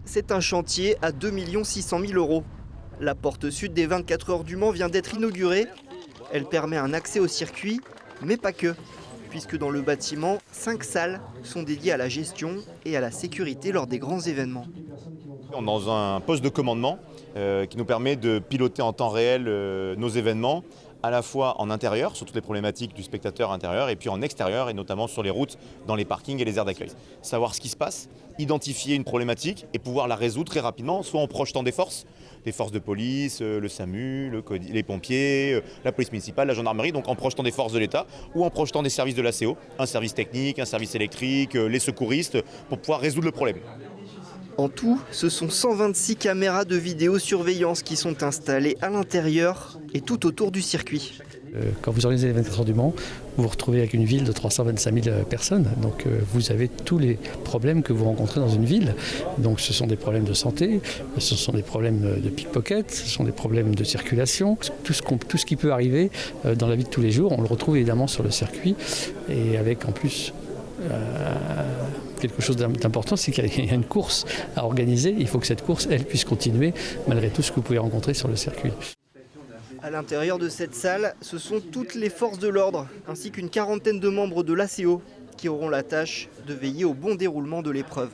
c'est un chantier à 2 600 000 €. La porte sud des 24 heures du Mans vient d'être inaugurée. Elle permet un accès au circuit, mais pas que, puisque dans le bâtiment, 5 salles sont dédiées à la gestion et à la sécurité lors des grands événements. On est dans un poste de commandement qui nous permet de piloter en temps réel nos événements, à la fois en intérieur, sur toutes les problématiques du spectateur intérieur, et puis en extérieur, et notamment sur les routes, dans les parkings et les aires d'accueil. Savoir ce qui se passe, identifier une problématique et pouvoir la résoudre très rapidement, soit en projetant des forces de police, le SAMU, les pompiers, la police municipale, la gendarmerie, donc en projetant des forces de l'État, ou en projetant des services de l'ACO, un service technique, un service électrique, les secouristes, pour pouvoir résoudre le problème. En tout, ce sont 126 caméras de vidéosurveillance qui sont installées à l'intérieur et tout autour du circuit. Quand vous organisez les 24 heures du Mans, vous vous retrouvez avec une ville de 325 000 personnes. Donc vous avez tous les problèmes que vous rencontrez dans une ville. Donc ce sont des problèmes de santé, ce sont des problèmes de pickpocket, ce sont des problèmes de circulation. Tout ce qui peut arriver dans la vie de tous les jours, on le retrouve évidemment sur le circuit. Et avec en plus quelque chose d'important, c'est qu'il y a une course à organiser. Il faut que cette course, elle, puisse continuer malgré tout ce que vous pouvez rencontrer sur le circuit. À l'intérieur de cette salle, ce sont toutes les forces de l'ordre, ainsi qu'une quarantaine de membres de l'ACO qui auront la tâche de veiller au bon déroulement de l'épreuve.